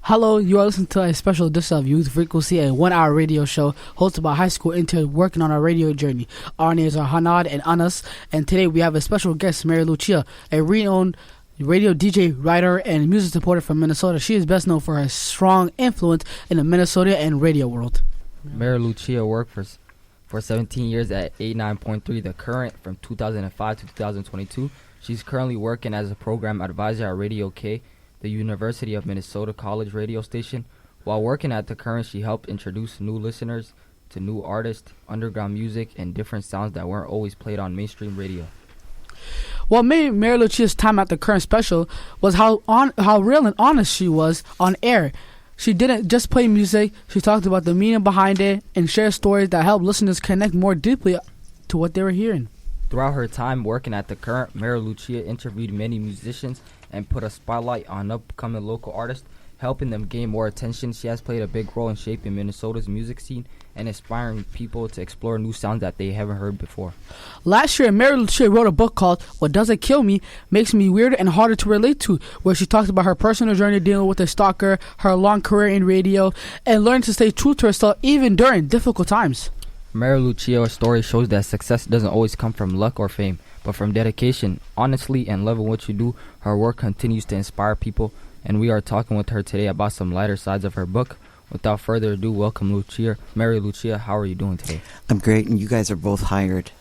Hello, you are listening to a special edition of Youth Frequency, a 1-hour radio show hosted by high school interns working on our radio journey. Our names are Hanad and Anas, and today we have a special guest, Mary Lucia, a renowned radio DJ, writer, and music supporter from Minnesota. She is best known for her strong influence in the Minnesota and radio world. Mary Lucia worked for 17 years at 89.3 The Current from 2005 to 2022. She's currently working as a program advisor at Radio K, the University of Minnesota College radio station. While working at The Current, she helped introduce new listeners to new artists, underground music, and different sounds that weren't always played on mainstream radio. What made Mary Lucia's time at The Current special was how real and honest she was on air. She didn't just play music, she talked about the meaning behind it and shared stories that helped listeners connect more deeply to what they were hearing. Throughout her time working at The Current, Mary Lucia interviewed many musicians and put a spotlight on upcoming local artists, helping them gain more attention. She has played a big role in shaping Minnesota's music scene and inspiring people to explore new sounds that they haven't heard before. Last year, Mary Lucia wrote a book called What Doesn't Kill Me Makes Me Weirder and Harder to Relate to, where she talks about her personal journey dealing with a stalker, her long career in radio, and learning to stay true to herself even during difficult times. Mary Lucia's story shows that success doesn't always come from luck or fame, but from dedication, honestly, and loving what you do. Her work continues to inspire people, and we are talking with her today about some lighter sides of her book. Without further ado, welcome Lucia. Mary Lucia, how are you doing today? I'm great, and you guys are both hired.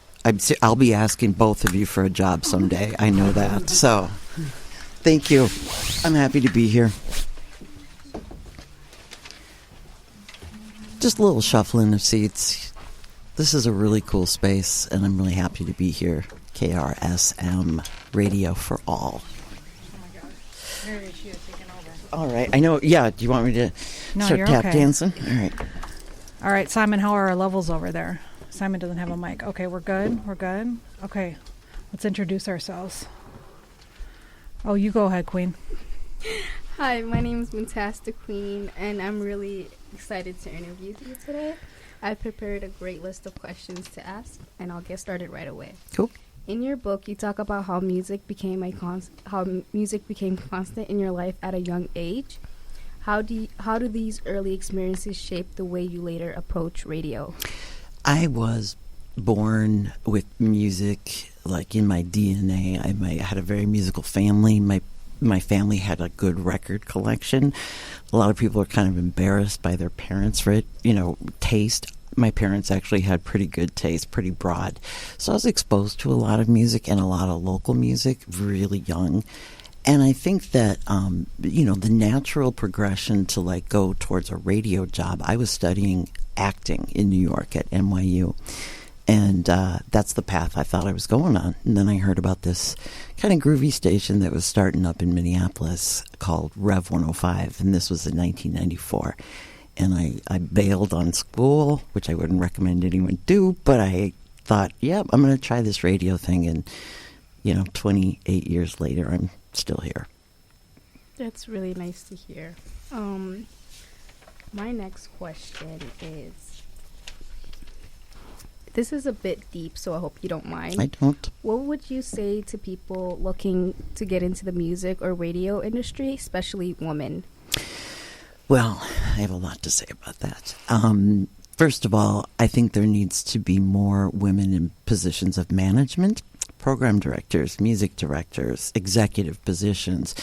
I'll be asking both of you for a job someday. I know that. So, thank you. I'm happy to be here. Just a little shuffling of seats. This is a really cool space, and I'm really happy to be here. KRSM, Radio for All. Oh my gosh. Mary Lucia taking over. All right. I know. Yeah. Do you want me to start tap dancing? All right. All right, Simon, how are our levels over there? Simon doesn't have a mic. Okay, we're good. We're good. Okay, let's introduce ourselves. Oh, you go ahead, Queen. Hi, my name is Muntas, the Queen, and I'm really excited to interview you today. I've prepared a great list of questions to ask, and I'll get started right away. Cool. In your book, you talk about how music became constant in your life at a young age. How do these early experiences shape the way you later approach radio? I was born with music, like in my DNA. I had a very musical family. My family had a good record collection. A lot of people are kind of embarrassed by their parents' taste. My parents actually had pretty good taste, pretty broad. So I was exposed to a lot of music and a lot of local music really young. And I think that, the natural progression to go towards a radio job, I was studying acting in New York at NYU. And that's the path I thought I was going on. And then I heard about this kind of groovy station that was starting up in Minneapolis called Rev 105. And this was in 1994. And I bailed on school, which I wouldn't recommend anyone do. But I thought, I'm going to try this radio thing. And, 28 years later, I'm still here. That's really nice to hear. My next question is, this is a bit deep, so I hope you don't mind. I don't. What would you say to people looking to get into the music or radio industry, especially women? Well, I have a lot to say about that. First of all, I think there needs to be more women in positions of management, program directors, music directors, executive positions.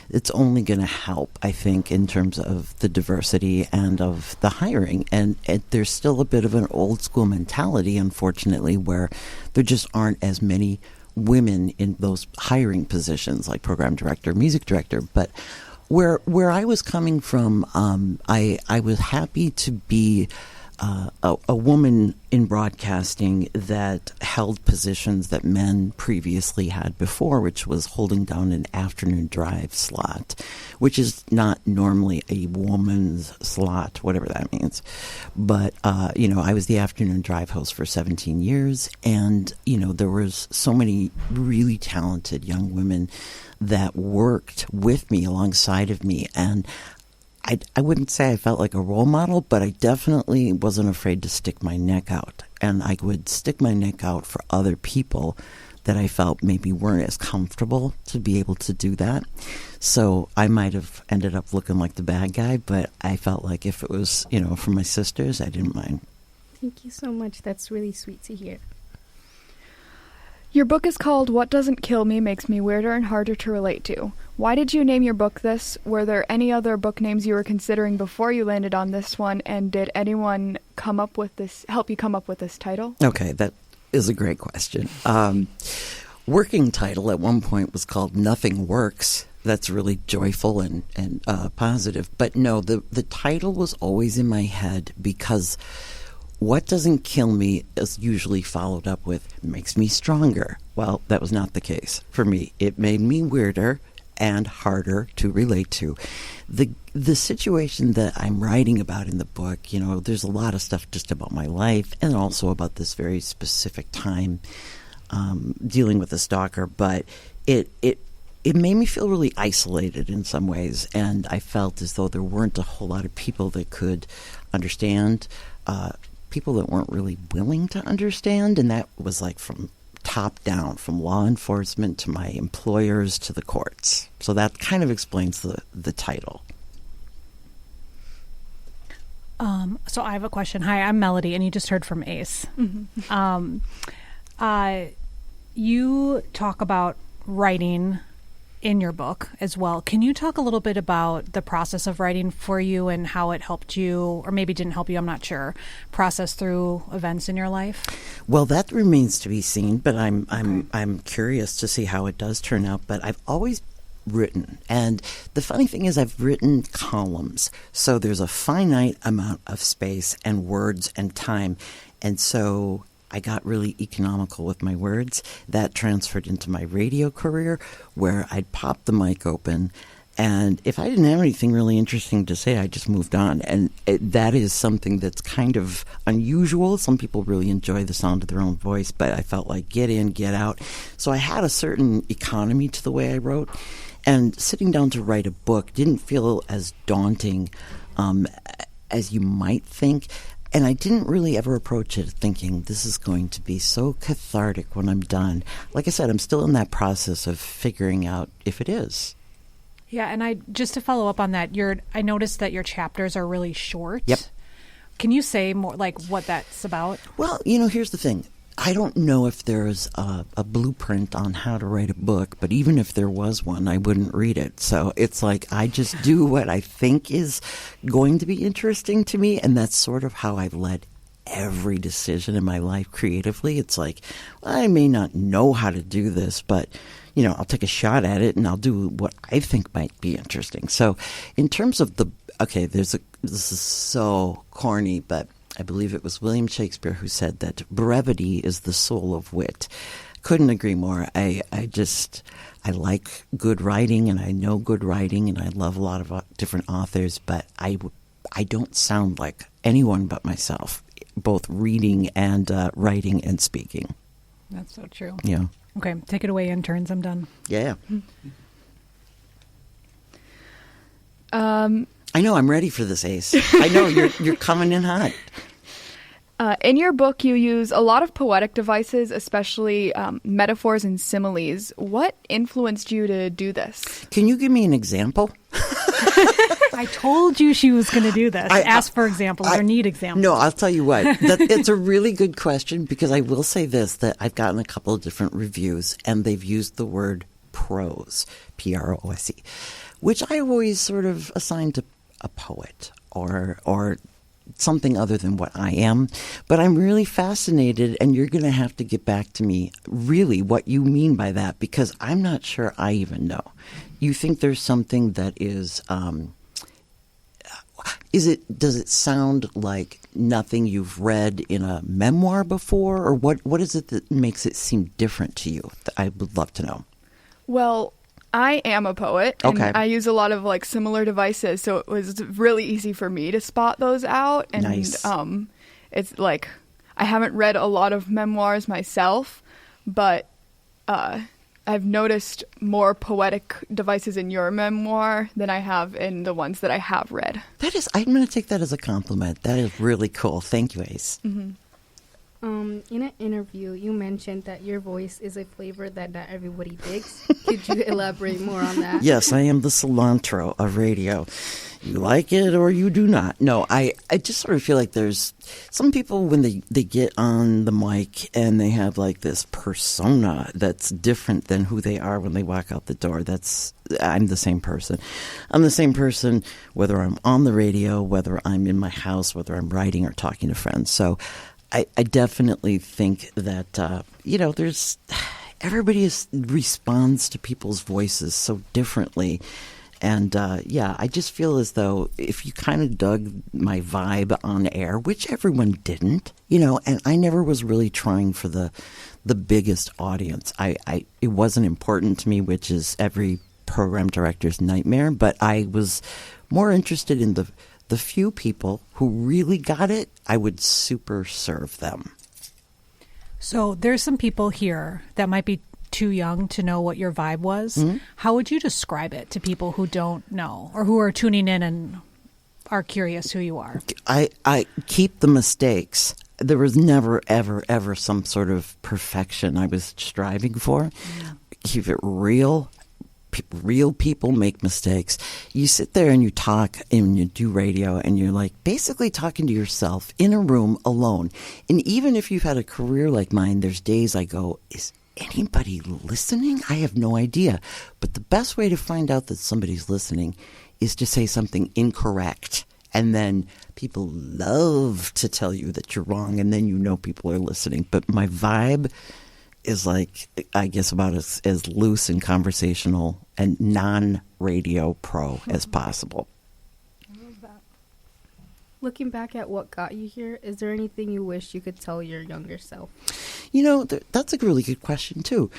It's only going to help, I think, in terms of the diversity and of the hiring. And there's still a bit of an old school mentality, unfortunately, where there just aren't as many women in those hiring positions like program director, music director. But where I was coming from, I was happy to be a woman in broadcasting that held positions that men previously had before, which was holding down an afternoon drive slot, which is not normally a woman's slot, whatever that means. But, I was the afternoon drive host for 17 years, and, there was so many really talented young women that worked with me, alongside of me, and I wouldn't say I felt like a role model, but I definitely wasn't afraid to stick my neck out. And I would stick my neck out for other people that I felt maybe weren't as comfortable to be able to do that. So I might have ended up looking like the bad guy, but I felt like if it was, for my sisters, I didn't mind. Thank you so much. That's really sweet to hear. Your book is called What Doesn't Kill Me Makes Me Weirder and Harder to Relate to. Why did you name your book this? Were there any other book names you were considering before you landed on this one? And did anyone help you come up with this title? Okay, that is a great question. Working title at one point was called Nothing Works. That's really joyful and positive. But no, the title was always in my head because what doesn't kill me is usually followed up with makes me stronger. Well, that was not the case for me. It made me weirder and harder to relate to. The situation that I'm writing about in the book, there's a lot of stuff just about my life and also about this very specific time dealing with a stalker, but it made me feel really isolated in some ways, and I felt as though there weren't a whole lot of people that could understand, people that weren't really willing to understand, and that was like from top down, from law enforcement to my employers to the courts. So that kind of explains the title. So I have a question. Hi, I'm Melody, and you just heard from Ace. Mm-hmm. You talk about writing in your book as well. Can you talk a little bit about the process of writing for you and how it helped you, or maybe didn't help you, I'm not sure, process through events in your life? Well, that remains to be seen, but I'm curious to see how it does turn out. But I've always written, and the funny thing is I've written columns, so there's a finite amount of space and words and time, and so I got really economical with my words. That transferred into my radio career, where I'd pop the mic open, and if I didn't have anything really interesting to say, I just moved on. And that is something that's kind of unusual. Some people really enjoy the sound of their own voice, but I felt like get in, get out. So I had a certain economy to the way I wrote, and sitting down to write a book didn't feel as daunting as you might think. And I didn't really ever approach it thinking this is going to be so cathartic when I'm done. Like I said, I'm still in that process of figuring out if it is. Yeah, and just to follow up on that, I noticed that your chapters are really short. Yep. Can you say more like what that's about? Well, here's the thing. I don't know if there's a blueprint on how to write a book, but even if there was one, I wouldn't read it. So it's like I just do what I think is going to be interesting to me, and that's sort of how I've led every decision in my life creatively. It's like, well, I may not know how to do this, but I'll take a shot at it and I'll do what I think might be interesting. So in terms of this is so corny, but I believe it was William Shakespeare who said that brevity is the soul of wit. Couldn't agree more. I like good writing, and I know good writing, and I love a lot of different authors, but I don't sound like anyone but myself, both reading and writing and speaking. That's so true. Yeah. Okay, take it away, interns. I'm done. Yeah. I know, I'm ready for this, Ace. I know, you're coming in hot. In your book, you use a lot of poetic devices, especially metaphors and similes. What influenced you to do this? Can you give me an example? I told you she was going to do this. Ask for examples or need examples. No, I'll tell you what. It's a really good question, because I will say this, that I've gotten a couple of different reviews, and they've used the word prose, Prose, which I always sort of assign to a poet or something other than what I am. But I'm really fascinated, and you're going to have to get back to me really what you mean by that, because I'm not sure I even know. You think there's something that is does it sound like nothing you've read in a memoir before, or what is it that makes it seem different to you? I would love to know. Well, I am a poet, and okay. I use a lot of similar devices, so it was really easy for me to spot those out. And nice. It's like I haven't read a lot of memoirs myself, but I've noticed more poetic devices in your memoir than I have in the ones that I have read. I'm going to take that as a compliment. That is really cool. Thank you, Ace. Mm-hmm. In an interview, you mentioned that your voice is a flavor that not everybody digs. Could you elaborate more on that? Yes, I am the cilantro of radio. You like it or you do not. No, I just sort of feel like there's some people when they get on the mic and they have like this persona that's different than who they are when they walk out the door. I'm the same person. I'm the same person whether I'm on the radio, whether I'm in my house, whether I'm writing or talking to friends. So I definitely think that, everybody responds to people's voices so differently. And, I just feel as though if you kind of dug my vibe on air, which everyone didn't, and I never was really trying for the biggest audience. It wasn't important to me, which is every program director's nightmare, but I was more interested in the few people who really got it. I would super serve them. So there's some people here that might be too young to know what your vibe was. Mm-hmm. How would you describe it to people who don't know or who are tuning in and are curious who you are? I keep the mistakes. There was never, ever, ever some sort of perfection I was striving for. Mm-hmm. Keep it real. Real people make mistakes. You sit there and you talk and you do radio and you're like basically talking to yourself in a room alone. And even if you've had a career like mine, there's days I go, is anybody listening? I have no idea. But the best way to find out that somebody's listening is to say something incorrect. And then people love to tell you that you're wrong. And then people are listening. But my vibe is like, I guess, about as loose and conversational and non-radio pro as possible. I love that. Looking back at what got you here, is there anything you wish you could tell your younger self? That's a really good question, too.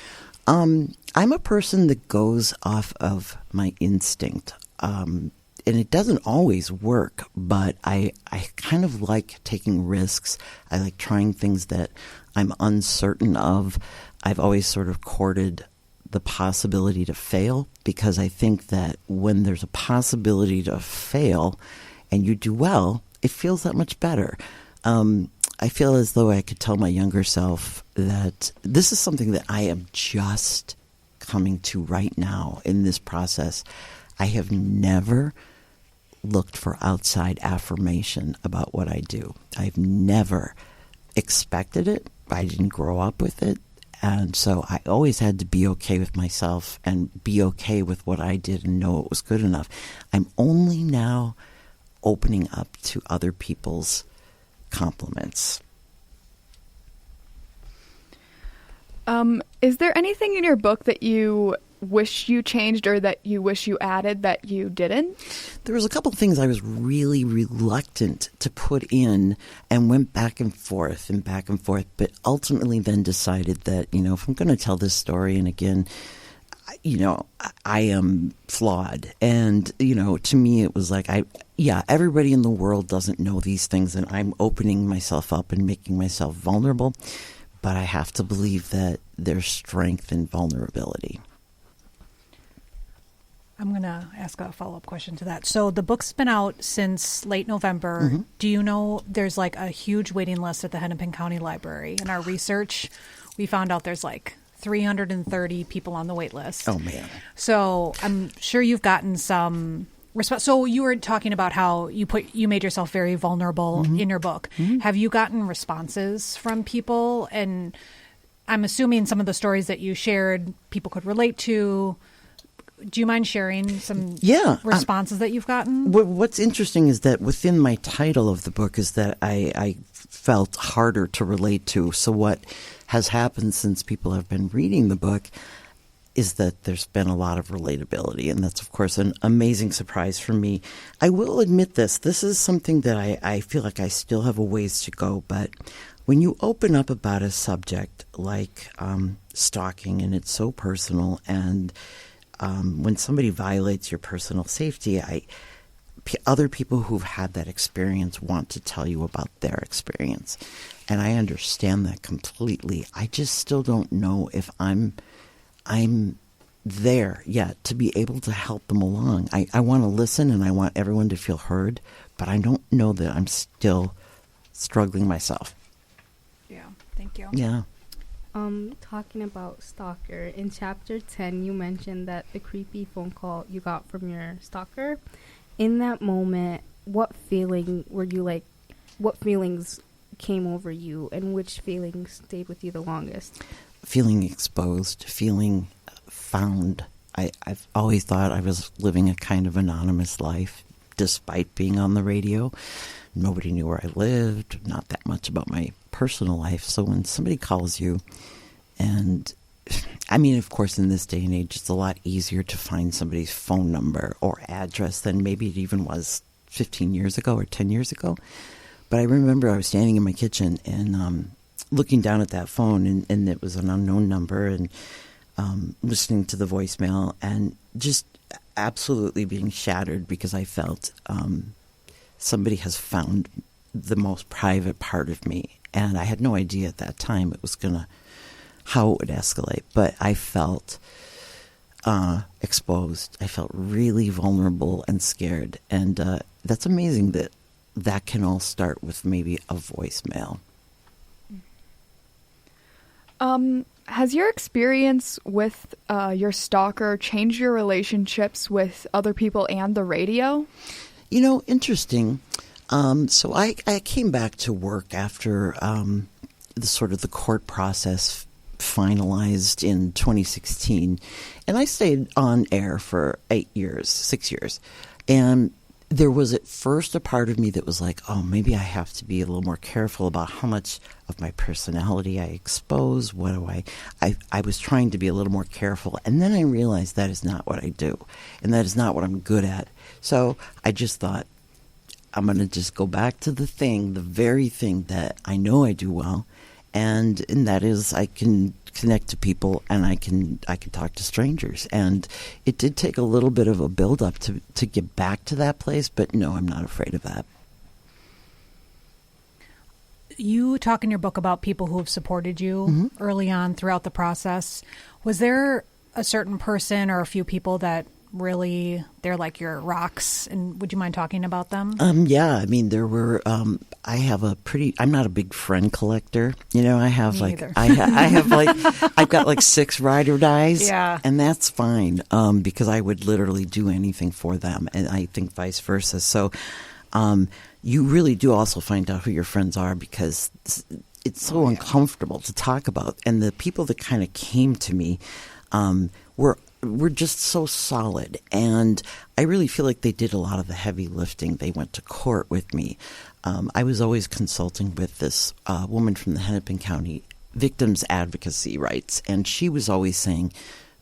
I'm a person that goes off of my instinct. And it doesn't always work, but I kind of like taking risks. I like trying things that I'm uncertain of. I've always sort of courted the possibility to fail because I think that when there's a possibility to fail and you do well, it feels that much better. I feel as though I could tell my younger self that this is something that I am just coming to right now in this process. I have never looked for outside affirmation about what I do. I've never expected it. I didn't grow up with it. And so I always had to be okay with myself and be okay with what I did and know it was good enough. I'm only now opening up to other people's compliments. Is there anything in your book that you wish you changed or that you wish you added that you didn't? There was a couple of things I was really reluctant to put in and went back and forth, but ultimately then decided that, if I'm going to tell this story, and again, I am flawed. And, to me it was like, everybody in the world doesn't know these things, and I'm opening myself up and making myself vulnerable, but I have to believe that there's strength in vulnerability. I'm going to ask a follow-up question to that. So the book's been out since late November. Mm-hmm. Do you know there's like a huge waiting list at the Hennepin County Library? In our research, we found out there's like 330 people on the wait list. Oh, man. So I'm sure you've gotten some response. So you were talking about how you made yourself very vulnerable mm-hmm. in your book. Mm-hmm. Have you gotten responses from people? And I'm assuming some of the stories that you shared, people could relate to. Do you mind sharing some responses that you've gotten? What's interesting is that within my title of the book is that I felt harder to relate to. So what has happened since people have been reading the book is that there's been a lot of relatability. And that's, of course, an amazing surprise for me. I will admit this is something that I feel like I still have a ways to go. But when you open up about a subject like stalking, and it's so personal, and when somebody violates your personal safety, other people who've had that experience want to tell you about their experience. And I understand that completely. I just still don't know if I'm there yet to be able to help them along. I want to listen and I want everyone to feel heard, but I don't know that I'm still struggling myself. Yeah. Thank you. Yeah. Talking about stalker, in chapter 10, you mentioned that the creepy phone call you got from your stalker. In that moment, what feeling were you like? What feelings came over you, and which feelings stayed with you the longest? Feeling exposed, feeling found. I've always thought I was living a kind of anonymous life, despite being on the radio. Nobody knew where I lived, not that much about my personal life. So when somebody calls you, and I mean, of course, in this day and age, it's a lot easier to find somebody's phone number or address than maybe it even was 15 years ago or 10 years ago. But I remember I was standing in my kitchen and looking down at that phone, and it was an unknown number, and listening to the voicemail, and just absolutely being shattered because I felt somebody has found the most private part of me. And I had no idea at that time how it would escalate. But I felt exposed. I felt really vulnerable and scared. And that's amazing that can all start with maybe a voicemail. Has your experience with your stalker changed your relationships with other people and the radio? You know, interesting. So I came back to work after the court process finalized in 2016, and I stayed on air for 6 years. And there was at first a part of me that was like, oh, maybe I have to be a little more careful about how much of my personality I expose. What do I was trying to be a little more careful. And then I realized that is not what I do. And that is not what I'm good at. So I just thought, I'm going to just go back to the very thing that I know I do well. And that is I can connect to people, and I can talk to strangers. And it did take a little bit of a build up to get back to that place, but no, I'm not afraid of that. You talk in your book about people who have supported you early on throughout the process. Was there a certain person or a few people that really, they're like your rocks, and would you mind talking about them? Yeah, I mean, there were, I'm not a big friend collector. You know, I have I've got like 6 ride or dies. Yeah. And that's fine, because I would literally do anything for them. And I think vice versa. So, you really do also find out who your friends are, because it's so uncomfortable to talk about. And the people that kind of came to me, were just so solid, and I really feel like they did a lot of the heavy lifting. They went to court with me. I was always consulting with this woman from the Hennepin County Victims Advocacy Rights, and she was always saying,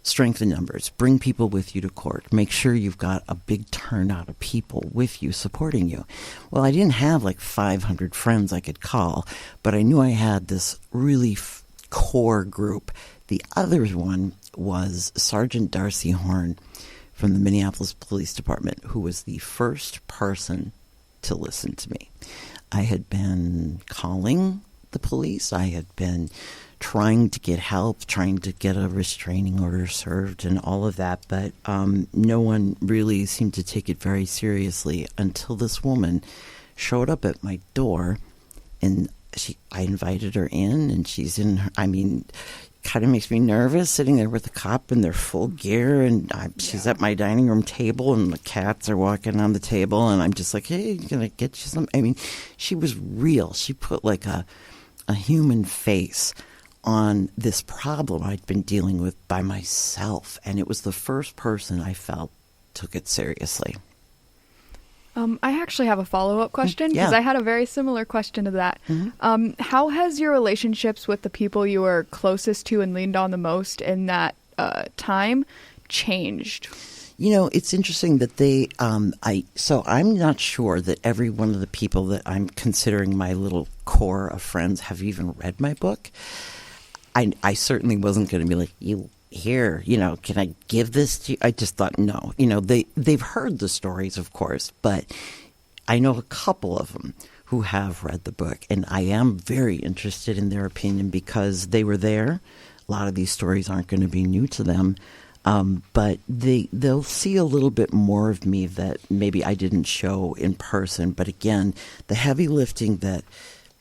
strength in numbers, bring people with you to court, make sure you've got a big turnout of people with you supporting you. Well, I didn't have like 500 friends I could call, but I knew I had this really core group. The other one was Sergeant Darcy Horn from the Minneapolis Police Department, who was the first person to listen to me. I had been calling the police. I had been trying to get help, trying to get a restraining order served and all of that, but no one really seemed to take it very seriously until this woman showed up at my door, and I invited her in, and she's in her, kind of makes me nervous sitting there with the cop in their full gear, and she's at my dining room table, and the cats are walking on the table, and I'm just like, hey, can I get you some? I mean, she was real. She put like a human face on this problem I'd been dealing with by myself, and it was the first person I felt took it seriously. I actually have a follow-up question, because I had a very similar question to that. How has your relationships with the people you were closest to and leaned on the most in that time changed? You know, it's interesting that so I'm not sure that every one of the people that I'm considering my little core of friends have even read my book. I certainly wasn't going to be like, here, can I give this to you? I just thought, no. They've heard the stories, of course, but I know a couple of them who have read the book, and I am very interested in their opinion because they were there. A lot of these stories aren't going to be new to them, but they'll see a little bit more of me that maybe I didn't show in person. But again, the heavy lifting that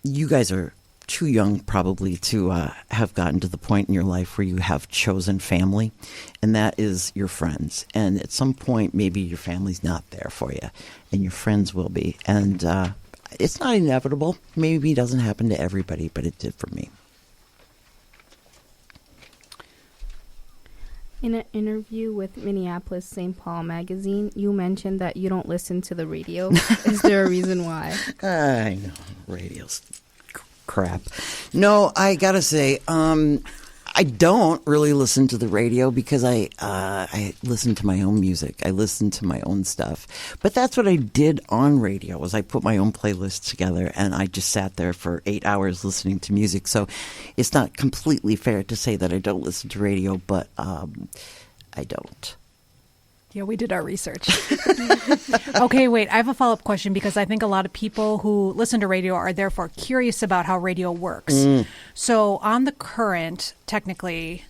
you guys are too young probably to have gotten to the point in your life where you have chosen family, and that is your friends. And at some point, maybe your family's not there for you, and your friends will be. And it's not inevitable. Maybe it doesn't happen to everybody, but it did for me. In an interview with Minneapolis St. Paul magazine, you mentioned that you don't listen to the radio. Is there a reason why? I know, radio's crap. No, I gotta say, I don't really listen to the radio because I listen to my own music. I listen to my own stuff. But that's what I did on radio, was I put my own playlists together, and I just sat there for 8 hours listening to music. So it's not completely fair to say that I don't listen to radio, but I don't. Yeah, we did our research. Okay, wait. I have a follow-up question because I think a lot of people who listen to radio are therefore curious about how radio works. So on the Current, technically,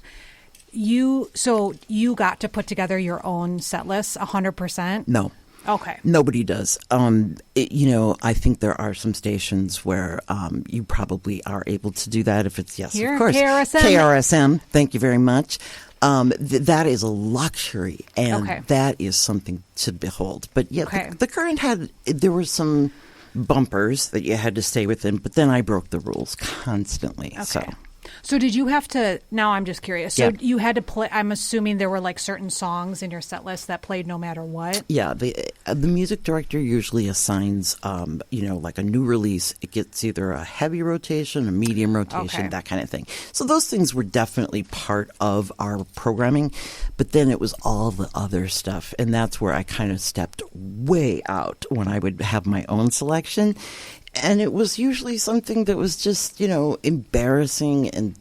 you got to put together your own set list 100%? No. Okay. Nobody does. I think there are some stations where you probably are able to do that if it's, yes, Here, of course. KRSM. KRSM, thank you very much. That is a luxury, and Okay. that is something to behold. But yeah, Okay. the Current there were some bumpers that you had to stay within, but then I broke the rules constantly. Okay. So did you have to, now I'm just curious, so Yeah. you had to play, I'm assuming there were like certain songs in your set list that played no matter what? Yeah, the music director usually assigns, like a new release. It gets either a heavy rotation, a medium rotation, Okay. that kind of thing. So those things were definitely part of our programming, but then it was all the other stuff, and that's where I kind of stepped way out when I would have my own selection. And it was usually something that was just, embarrassing and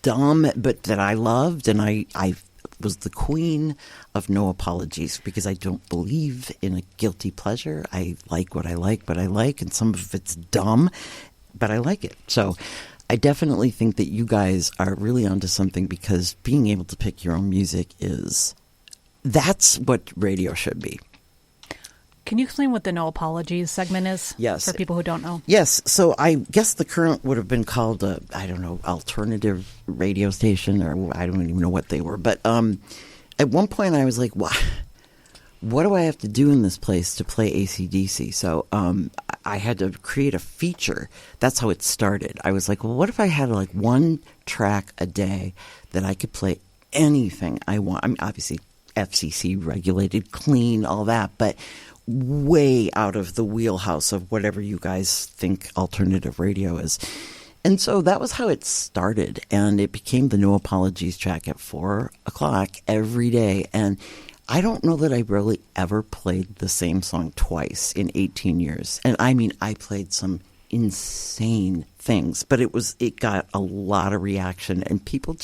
dumb, but that I loved. And I was the queen of no apologies because I don't believe in a guilty pleasure. I like what I like, and some of it's dumb, but I like it. So I definitely think that you guys are really onto something, because being able to pick your own music that's what radio should be. Can you explain what the No Apologies segment is? Yes. For people who don't know. Yes. So I guess the Current would have been called alternative radio station, or I don't even know what they were. But at one point I was like, what do I have to do in this place to play AC/DC? So I had to create a feature. That's how it started. I was like, well, what if I had like one track a day that I could play anything I want? I mean, obviously FCC regulated, clean, all that, but way out of the wheelhouse of whatever you guys think alternative radio is. And so that was how it started, and it became the No Apologies track at 4 o'clock every day. And I don't know that I really ever played the same song twice in 18 years. And I mean, I played some insane things, but it got a lot of reaction, and people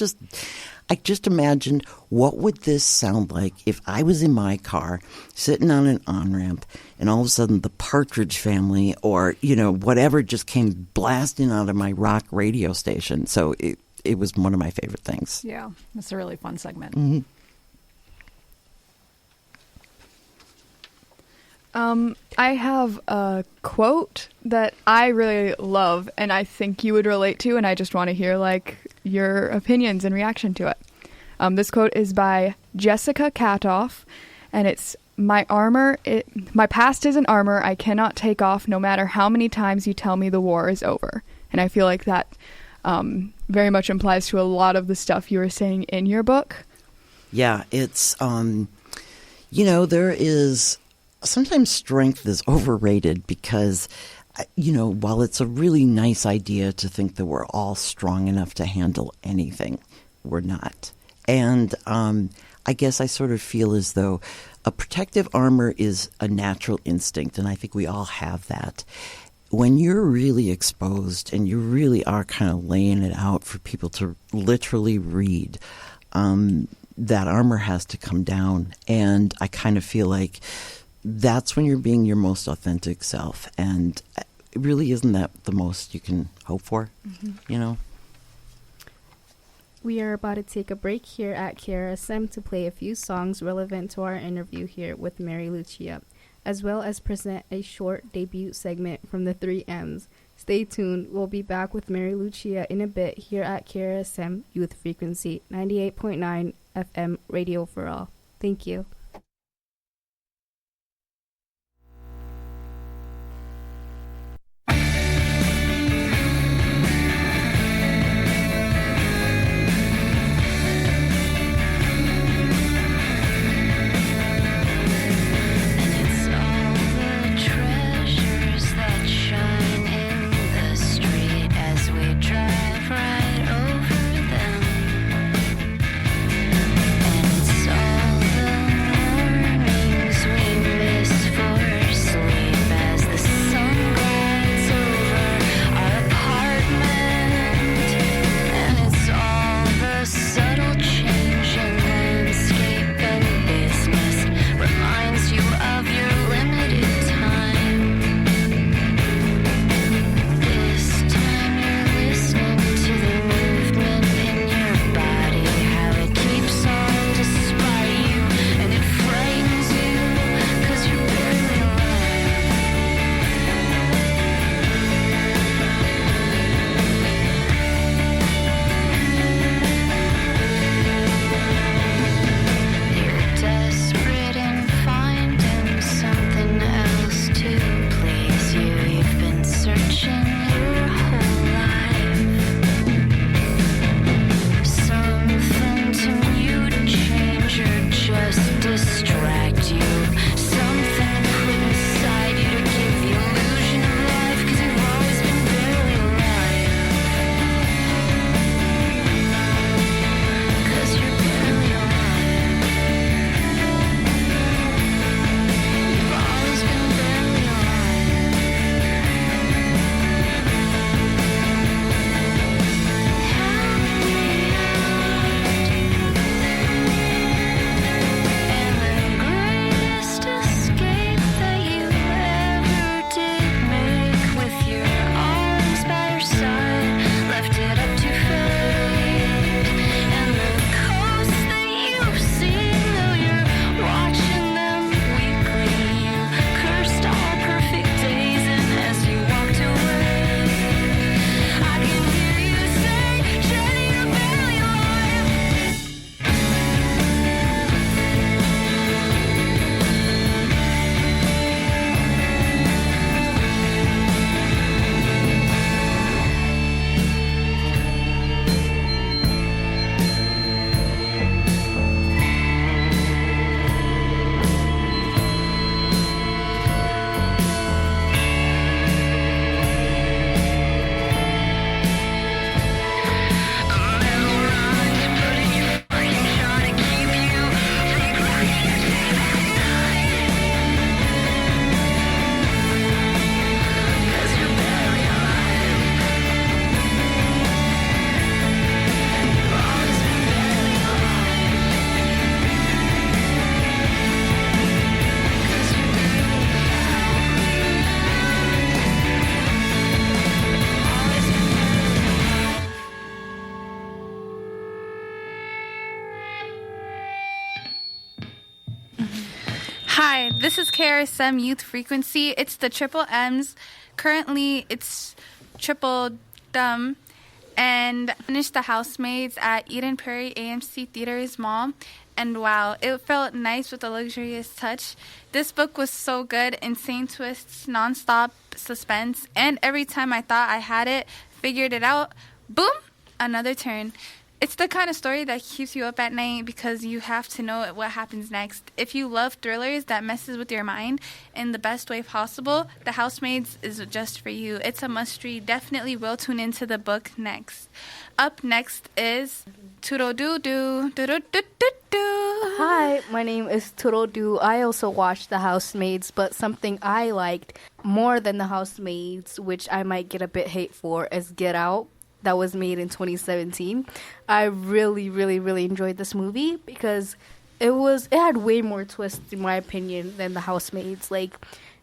I just imagined, what would this sound like if I was in my car sitting on an on-ramp and all of a sudden the Partridge Family or, whatever just came blasting out of my rock radio station. So it was one of my favorite things. Yeah, it's a really fun segment. Mm-hmm. I have a quote that I really love and I think you would relate to, and I just want to hear your opinions and reaction to it. This quote is by Jessica Katoff, and it's, my past is an armor I cannot take off no matter how many times you tell me the war is over. And I feel like that very much implies to a lot of the stuff you were saying in your book. Yeah, it's, there is... Sometimes strength is overrated because, while it's a really nice idea to think that we're all strong enough to handle anything, we're not. And I guess I sort of feel as though a protective armor is a natural instinct, and I think we all have that. When you're really exposed and you really are kind of laying it out for people to literally read, that armor has to come down. And I kind of feel like that's when you're being your most authentic self. And really, isn't that the most you can hope for, We are about to take a break here at KRSM to play a few songs relevant to our interview here with Mary Lucia. as well as present a short debut segment from the 3Ms. Stay tuned. We'll be back with Mary Lucia in a bit here at KRSM Youth Frequency 98.9 FM Radio for All. Thank you. Hi, this is KRSM Youth Frequency. It's the Triple M's. Currently, it's Triple Dumb. And I finished The Housemaids at Eden Prairie AMC Theaters Mall. And wow, it felt nice with a luxurious touch. This book was so good. Insane twists, nonstop suspense. And every time I thought I had it, figured it out, boom, another turn. It's the kind of story that keeps you up at night because you have to know what happens next. If you love thrillers that messes with your mind in the best way possible, The Housemaids is just for you. It's a must-read. Definitely will tune into the book next. Up next is Turo-doo-doo. Doo-doo-doo-doo-doo. Hi, my name is Turo-doo. I also watched The Housemaids, but something I liked more than The Housemaids, which I might get a bit hate for, is Get Out. That was made in 2017. I really, really, really enjoyed this movie because it had way more twists, in my opinion, than The Housemaids. Like,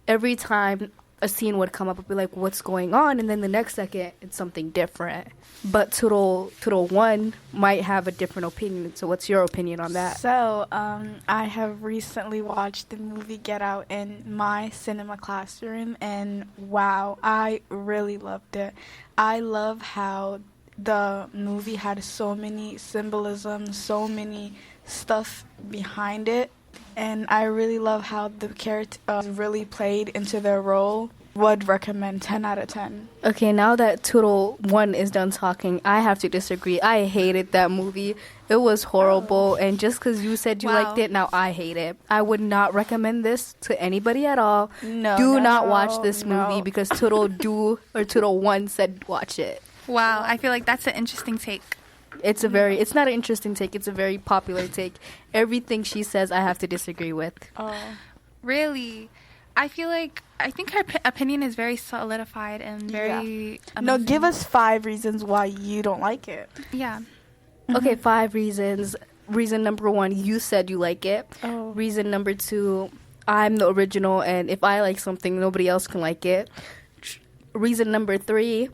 every time a scene would come up and be like, what's going on? And then the next second, it's something different. But Turtle 1 might have a different opinion. So what's your opinion on that? So, I have recently watched the movie Get Out in my cinema classroom, and wow, I really loved it. I love how the movie had so many symbolisms, so many stuff behind it, and I really love how the characters really played into their role. Would recommend 10 out of 10. Okay, now that Turtle 1 is done talking, I have to disagree. I hated that movie. It was horrible, and just because you said you liked it, now I hate it. I would not recommend this to anybody at all. Do not watch this movie because Turtle 1 said watch it. Wow, I feel like that's an interesting take. It's not an interesting take, it's a very popular take. Everything she says, I have to disagree with. Really? I think her opinion is very solidified and very amazing. No, give us 5 reasons why you don't like it. Yeah. Okay, 5 reasons. Reason number 1, you said you like it. Reason number 2, I'm the original, and if I like something, nobody else can like it. Reason number 3,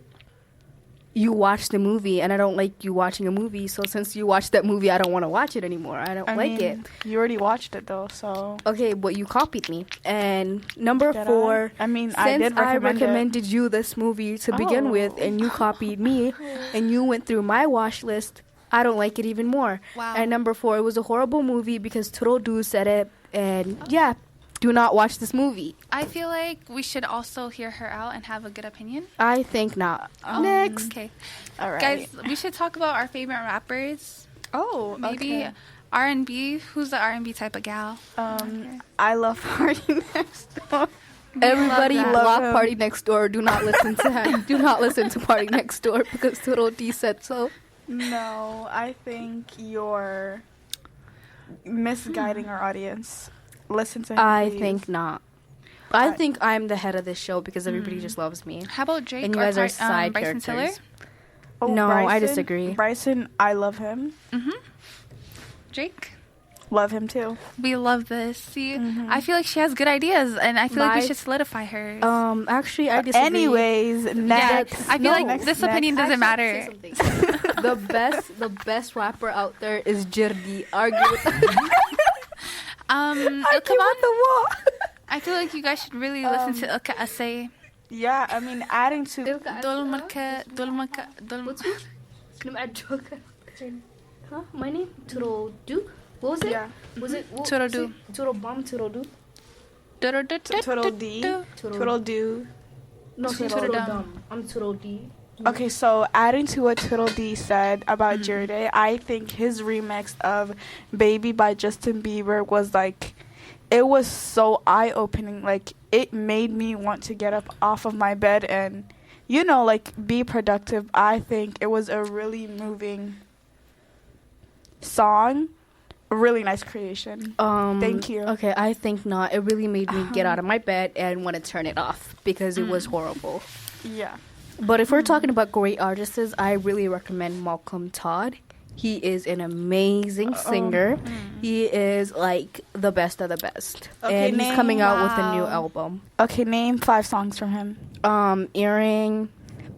you watched the movie, and I don't like you watching a movie, so since you watched that movie, I don't want to watch it anymore. I don't like it. You already watched it, though, so... Okay, but you copied me. And number 4... I mean, since I did recommended you this movie to begin with, and you copied me, and you went through my watch list, I don't like it even more. Wow. And number 4, it was a horrible movie because Turtle said it, and yeah, do not watch this movie. I feel like we should also hear her out and have a good opinion. I think not. Next. Okay. All right. Guys, we should talk about our favorite rappers. Maybe okay. R&B. Who's the R&B type of gal? I love Party Next Door. Everybody love block him. Party Next Door. Do not listen to him. Do not listen to Party Next Door because Turtle D said so. No, I think you're misguiding our audience. Listen to him, I please. think not. I think I'm the head of this show because everybody just loves me. How about Drake And you or guys are side Bryson characters. Tiller? No, I Bryson? disagree. Bryson, I love him. Drake? Love him, too. We love this. See, I feel like she has good ideas, and I feel like we My- should solidify hers. Actually, I disagree. Anyways, yeah, next. I feel like this opinion doesn't matter. The best rapper out there is Jirdi. Argue with Come on. the wall. I feel like you guys should really listen to Ilka Asay. Yeah, I mean, adding to... Huh? My name? Turtle Do? What was it? Yeah. Was it? Turtle Do. Turtle Bomb, Turtle Do? Turtle D. Turtle Do. No, Turtle Turtle Dumb. Dumb. I'm Turtle D. Okay, so adding to what Turtle D said about Jerde, I think his remix of Baby by Justin Bieber was like, it was so eye-opening. Like, it made me want to get up off of my bed and, you know, like, be productive. I think it was a really moving song. A really nice creation. Thank you. Okay, I think not. It really made me get out of my bed and want to turn it off because it was horrible. Yeah. But if we're talking about great artists, I really recommend Malcolm Todd. He is an amazing singer. He is like the best of the best. Okay, and he's coming out with a new album. Okay, name 5 songs from him. Earring,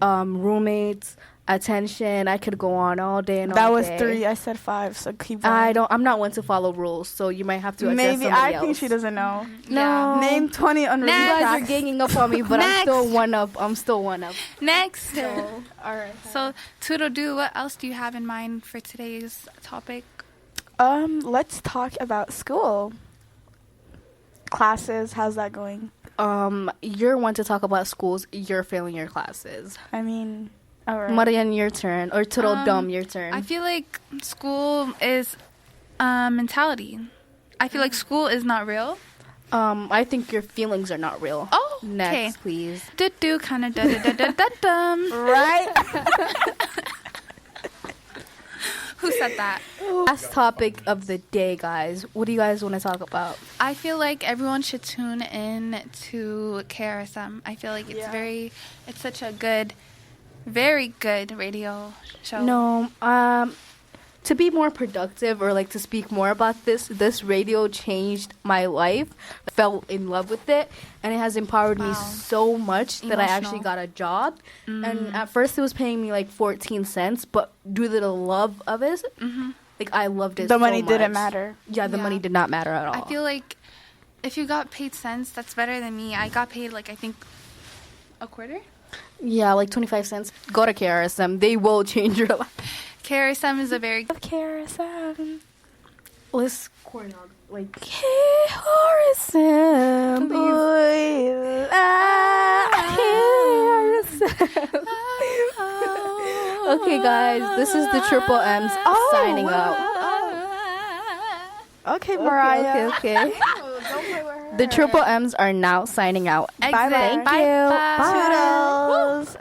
Roommates, Attention. I could go on all day and all day. That was 3. I said 5, so keep going. I'm not one to follow rules, so you might have to address Maybe somebody I else. think she doesn't know. No. Name 20 unreleased You guys are tracks. ganging up on me, but I'm still one up. Next. All right. So, Turtle Do, what else do you have in mind for today's topic? Let's talk about school. Classes, how's that going? You're one to talk about schools. You're failing your classes. I mean, all right. Marian, your turn. Or Turtle Dumb, your turn. I feel like school is mentality. I feel like school is not real. I think your feelings are not real. Oh, Next, okay. please. Do kind of dum. Right? Who said that? Last topic of the day, guys. What do you guys want to talk about? I feel like everyone should tune in to KRSM. I feel like it's such a good, very good radio show. No, to be more productive, or like to speak more about this radio changed my life. I fell in love with it, and it has empowered me so much that I actually got a job. And at first it was paying me like 14 cents, but due to the love of it, like I loved it. The so money much. didn't matter. Yeah, the money did not matter at all. I feel like if you got paid cents, that's better than me. I got paid like I think a quarter. Yeah, like 25 cents. Go to KRSM. They will change your life. KRSM is a very good KRSM. Let's corn out like KRSM. Okay, guys, this is the Triple M's signing out. Okay, Mariah. Okay. The Triple M's are now signing out. Bye-bye. Thank Bye. you. Bye. Toodles.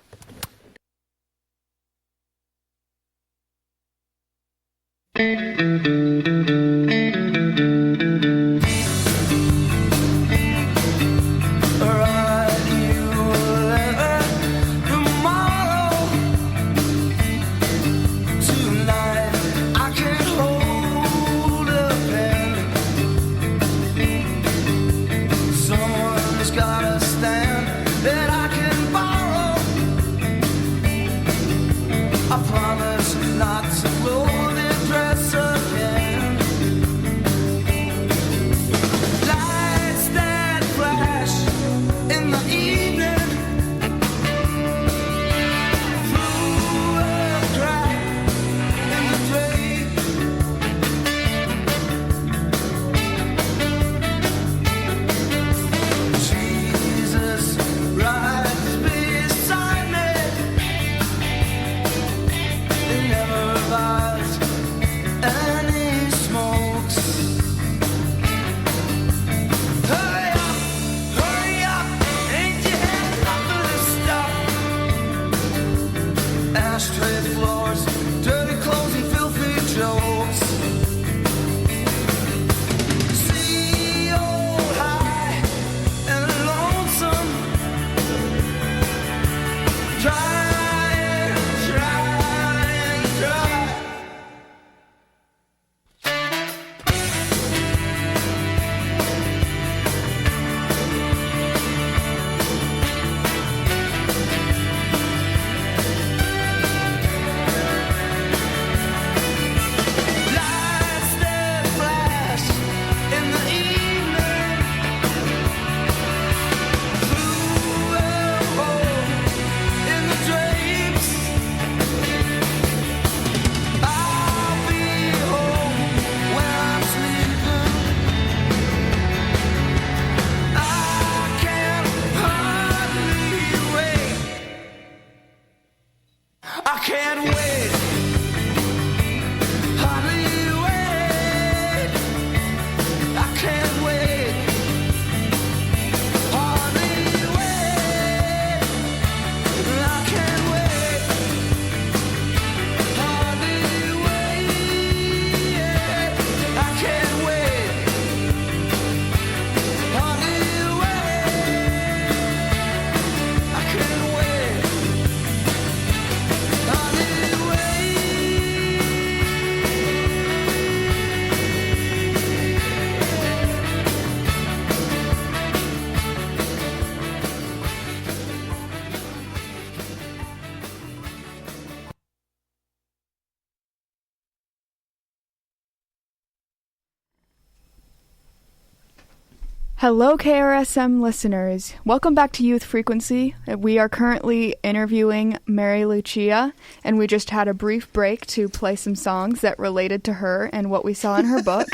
Hello, KRSM listeners. Welcome back to Youth Frequency. We are currently interviewing Mary Lucia, and we just had a brief break to play some songs that related to her and what we saw in her book.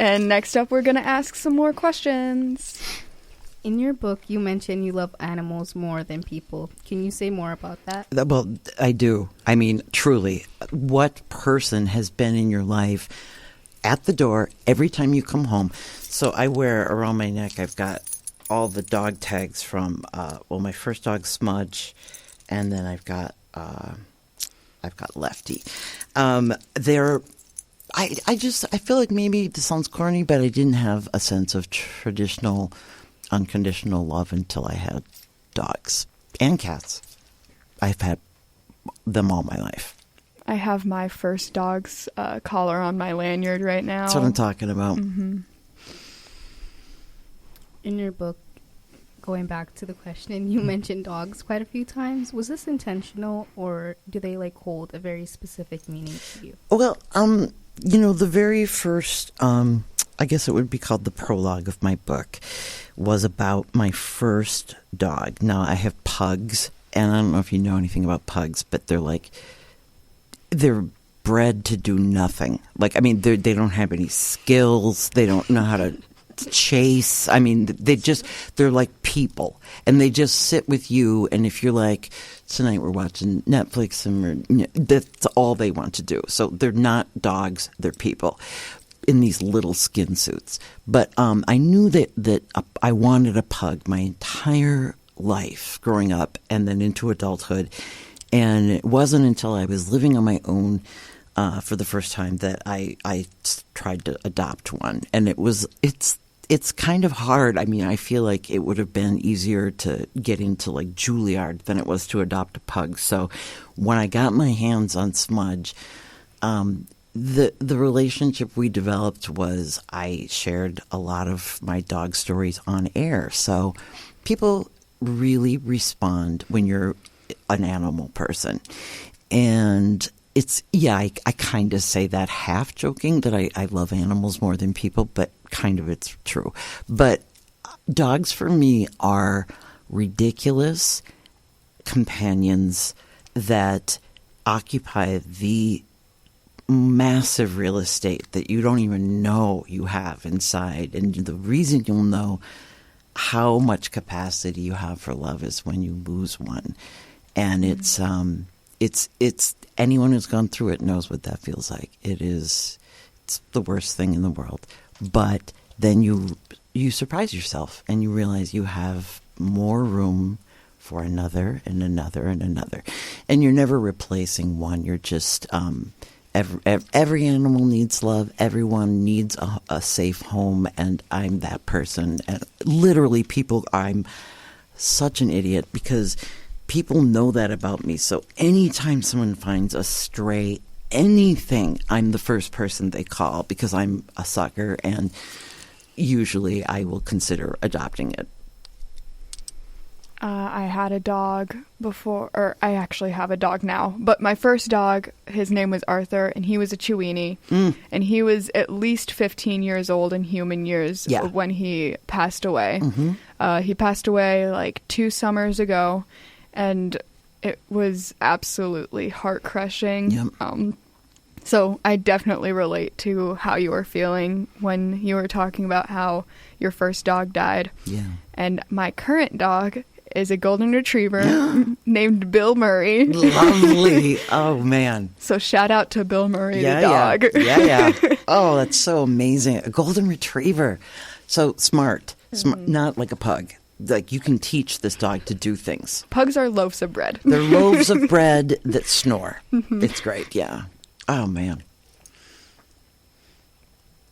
And next up, we're going to ask some more questions. In your book, you mentioned you love animals more than people. Can you say more about that? Well, I do. I mean, truly, what person has been in your life at the door every time you come home? So I wear around my neck, I've got all the dog tags from, my first dog, Smudge, and then I've got Lefty. I feel like maybe this sounds corny, but I didn't have a sense of traditional, unconditional love until I had dogs and cats. I've had them all my life. I have my first dog's collar on my lanyard right now. That's what I'm talking about. Mm-hmm. In your book, going back to the question, you mentioned dogs quite a few times. Was this intentional, or do they like hold a very specific meaning to you? Well, the very first, I guess it would be called the prologue of my book, was about my first dog. Now, I have pugs, and I don't know if you know anything about pugs, but they're bred to do nothing. Like, I mean, they don't have any skills. They don't know how to chase. I mean, they're like people, and they just sit with you. And if you're like, tonight we're watching Netflix, and that's all they want to do. So they're not dogs, they're people in these little skin suits. But I knew that I wanted a pug my entire life growing up and then into adulthood. And it wasn't until I was living on my own for the first time that I tried to adopt one. And it's kind of hard. I mean, I feel like it would have been easier to get into like Juilliard than it was to adopt a pug. So when I got my hands on Smudge, the relationship we developed was I shared a lot of my dog stories on air. So people really respond when you're an animal person. And I kind of say that half joking that I love animals more than people, but kind of it's true. But dogs for me are ridiculous companions that occupy the massive real estate that you don't even know you have inside. And the reason you'll know how much capacity you have for love is when you lose one. And it's anyone who's gone through it knows what that feels like. It's the worst thing in the world. But then you surprise yourself and you realize you have more room for another and another and another. And you're never replacing one. You're just every animal needs love. Everyone needs a safe home, and I'm that person. And literally, I'm such an idiot because people know that about me. So anytime someone finds a stray anything, I'm the first person they call because I'm a sucker, and usually I will consider adopting it. I had a dog before, or I actually have a dog now, but my first dog, his name was Arthur, and he was a Chiweenie, and he was at least 15 years old in human years when he passed away. Mm-hmm. He passed away like 2 summers ago, and it was absolutely heart-crushing. Yep. So I definitely relate to how you were feeling when you were talking about how your first dog died. Yeah. And my current dog is a golden retriever named Bill Murray. Lovely. Oh, man. So shout out to Bill Murray, the dog. Yeah. Oh, that's so amazing. A golden retriever. So smart. Not like a pug. Like, you can teach this dog to do things. Pugs are loaves of bread. They're loaves of bread that snore. Mm-hmm. It's great, yeah. Oh, man.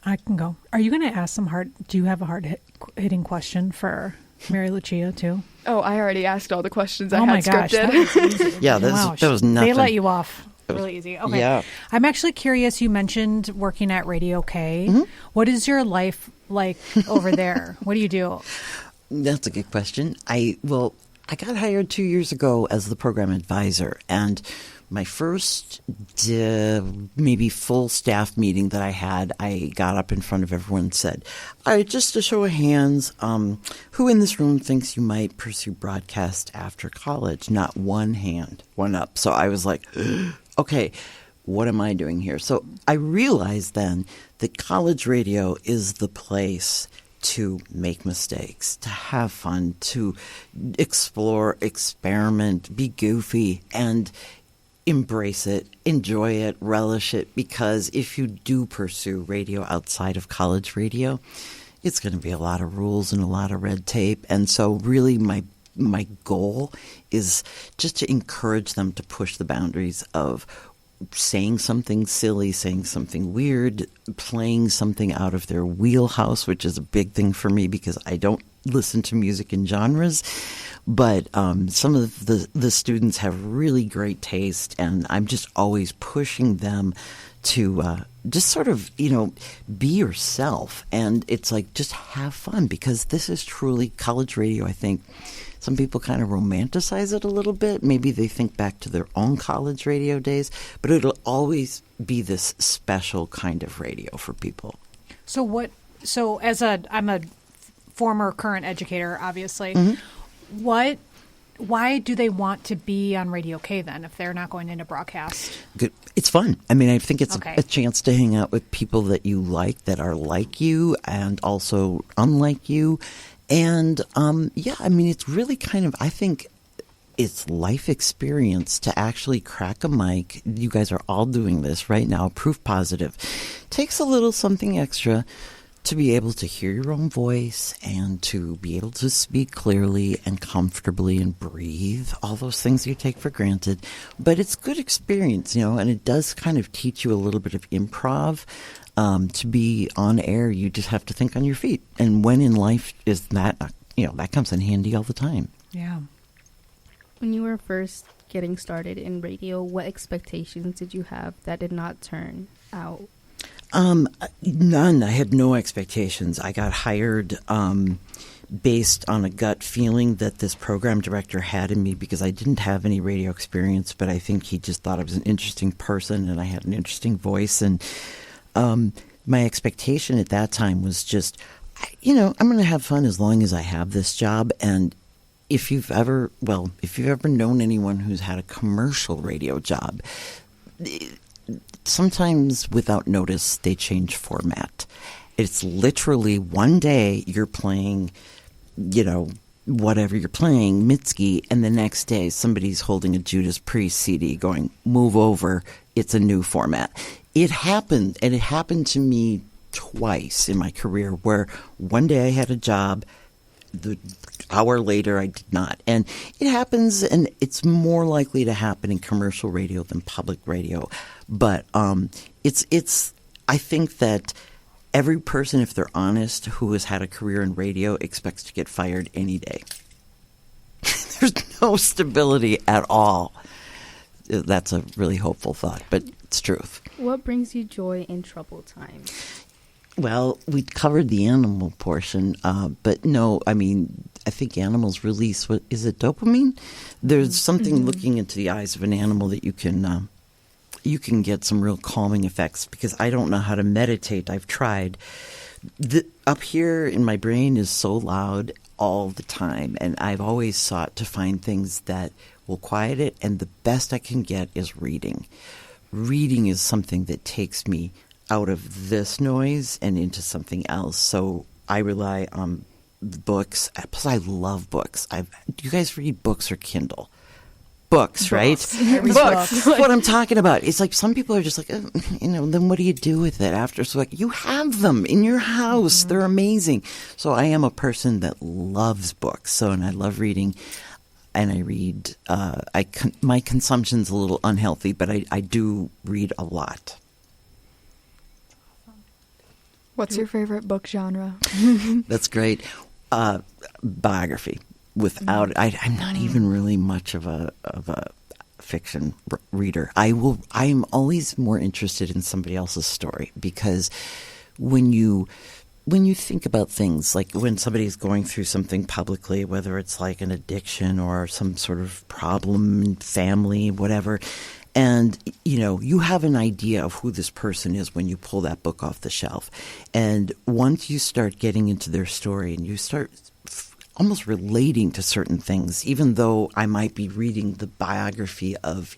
I can go. Are you going to ask do you have a hard-hitting question for Mary Lucia, too? Oh, I already asked all the questions I had scripted. That was easy. Yeah, that was nothing. They let you off really easy. Okay. Yeah. I'm actually curious. You mentioned working at Radio K. Mm-hmm. What is your life like over there? What do you do? That's a good question. I got hired 2 years ago as the program advisor, and my first maybe full staff meeting that I had, I got up in front of everyone and said, all right, just a show of hands, who in this room thinks you might pursue broadcast after college? Not one hand went up. So I was like, okay, what am I doing here? So I realized then that college radio is the place to make mistakes, to have fun, to explore, experiment, be goofy, and embrace it, enjoy it, relish it, because if you do pursue radio outside of college radio, it's going to be a lot of rules and a lot of red tape. And so really my goal is just to encourage them to push the boundaries of saying something silly, saying something weird, playing something out of their wheelhouse, which is a big thing for me because I don't listen to music in genres. But some of the students have really great taste, and I'm just always pushing them to just sort of, be yourself. And it's like, just have fun, because this is truly college radio. I think some people kind of romanticize it a little bit. Maybe they think back to their own college radio days, but it'll always be this special kind of radio for people. So I'm a former current educator, obviously. Why do they want to be on Radio K then if they're not going into broadcast? Good. It's fun. I mean, I think it's Okay. a chance to hang out with people that you like, that are like you and also unlike you. And it's really kind of, I think it's life experience to actually crack a mic. You guys are all doing this right now, proof positive. Takes a little something extra to be able to hear your own voice and to be able to speak clearly and comfortably and breathe, all those things you take for granted. But it's good experience, and it does kind of teach you a little bit of improv. To be on air, you just have to think on your feet. And when in life is that, that comes in handy all the time. Yeah. When you were first getting started in radio, what expectations did you have that did not turn out? None. I had no expectations. I got hired based on a gut feeling that this program director had in me, because I didn't have any radio experience, but I think he just thought I was an interesting person and I had an interesting voice. And my expectation at that time was just, I'm going to have fun as long as I have this job. And if you've ever known anyone who's had a commercial radio job, sometimes without notice, they change format. It's literally one day you're playing, whatever you're playing, Mitski, and the next day somebody's holding a Judas Priest CD going, move over, it's a new format. It happened, and it happened to me twice in my career, where one day I had a job, the hour later I did not. And it happens, and it's more likely to happen in commercial radio than public radio. But I think that every person, if they're honest, who has had a career in radio expects to get fired any day. There's no stability at all. That's a really hopeful thought, but it's truth. What brings you joy in troubled times? Well, we covered the animal portion, but no, I think animals release, what is it, dopamine? There's something looking into the eyes of an animal that you can get some real calming effects, because I don't know how to meditate. I've tried. Up here in my brain is so loud all the time, and I've always sought to find things that will quiet it, and the best I can get is reading. Reading is something that takes me out of this noise and into something else. So I rely on books. Plus, I love books. Do you guys read books or Kindle? Books, right? Books. What I'm talking about. It's like some people are just like, then what do you do with it after? So like, you have them in your house. Mm-hmm. They're amazing. So I am a person that loves books. And I love reading. And I read. My consumption's a little unhealthy, but I do read a lot. What's your favorite book genre? That's great. Biography. Without, I'm not even really much of a fiction reader. I'm always more interested in somebody else's story, because when you think about things, like when somebody's going through something publicly, whether it's like an addiction or some sort of problem in family, whatever, and, you have an idea of who this person is when you pull that book off the shelf. And once you start getting into their story and you start almost relating to certain things, even though I might be reading the biography of,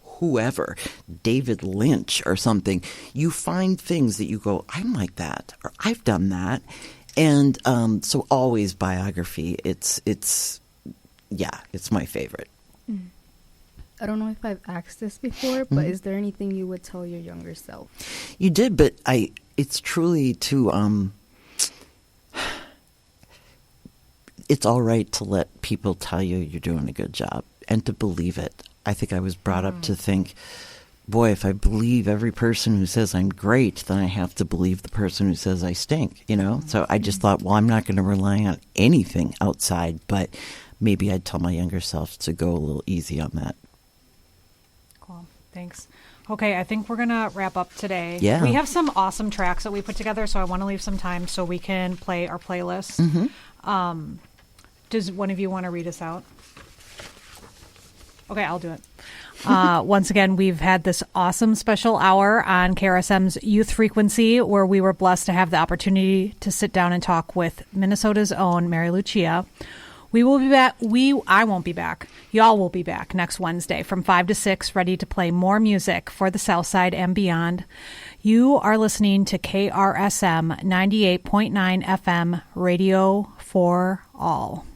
whoever, David Lynch or something, you find things that you go, I'm like that, or I've done that. And so always biography. It's my favorite. Mm. I don't know if I've asked this before, but is there anything you would tell your younger self? You did, but it's truly to, it's all right to let people tell you you're doing a good job and to believe it. I think I was brought up to think boy, if I believe every person who says I'm great, then I have to believe the person who says I stink, you know? So I just thought, well, I'm not going to rely on anything outside, but maybe I'd tell my younger self to go a little easy on that. Cool. Thanks. Okay, I think we're going to wrap up today. Yeah. We have some awesome tracks that we put together, so I want to leave some time so we can play our playlist. Mm-hmm. Does one of you want to read us out? Okay, I'll do it. Once again, we've had this awesome special hour on KRSM's Youth Frequency, where we were blessed to have the opportunity to sit down and talk with Minnesota's own Mary Lucia. We will be back. I won't be back. Y'all will be back next Wednesday from 5 to 6, ready to play more music for the South Side and beyond. You are listening to KRSM 98.9 FM, Radio for All.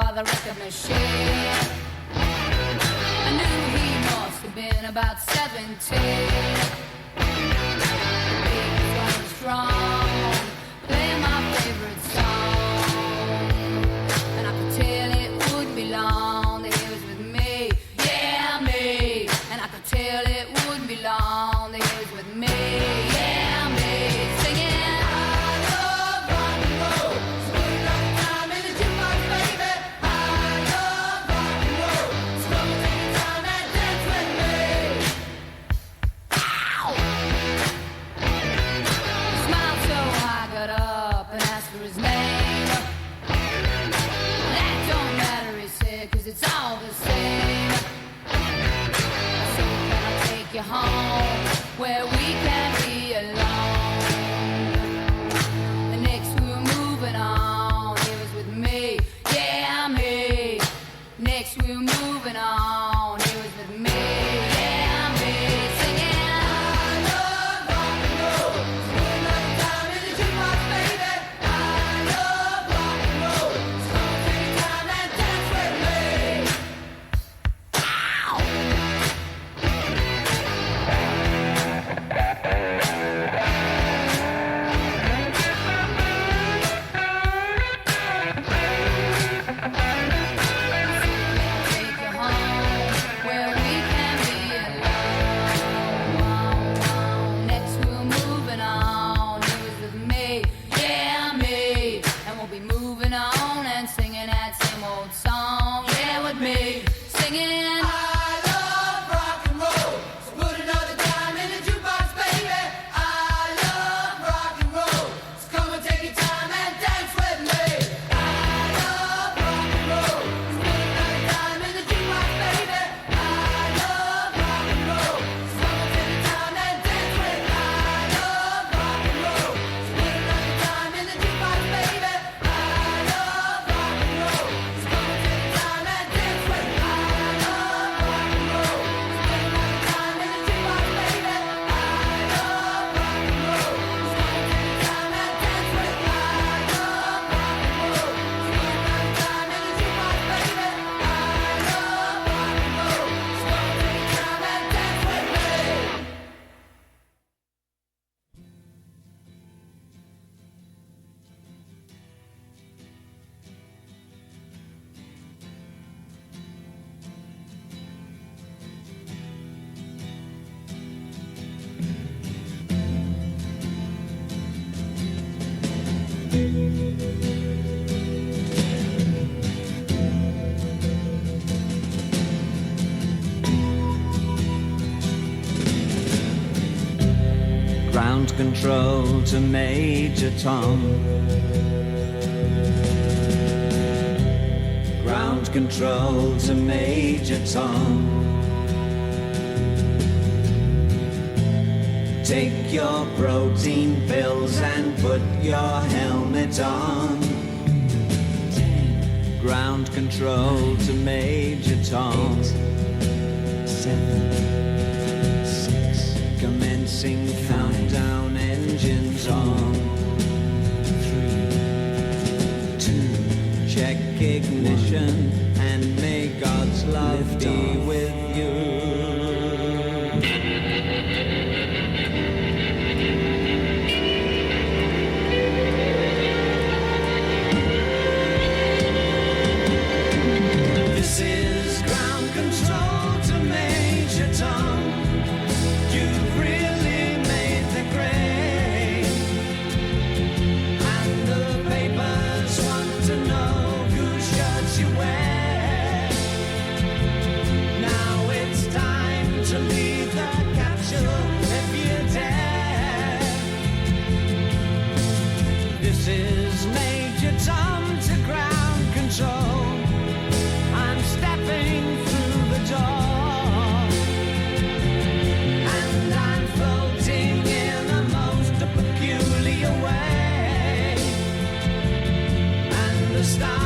The record machine. I knew he must have been about 17. He was going strong, playing my favorite song, and I could tell it wouldn't be long that he was with me, yeah me. And I could tell it wouldn't be long that he was with me, yeah me. Singing. It's all the same. So can I take you home where we can be alone? The next we were moving on, he was with me, yeah me. Next we were moving on, he was with me, yeah me. Singing. I love rock and roll. Spend another time in the jukebox, baby. I love rock and roll. So come take your time and dance with me. Ground control to Major Tom. Ground control to Major Tom. Take your protein pills and put your helmet on. ground control to Major Tom. 8, 7, 6, Commencing countdown, engines on. 3, 2, Check ignition and may God's love be with you. This is ground control to Major Tom. You've really made the grade, and the papers want to know whose shirts you wear. Now it's time to leave the capsule if you dare. This is Major Tom to ground control. I'm stepping through the door, and I'm floating in a most peculiar way, and the stars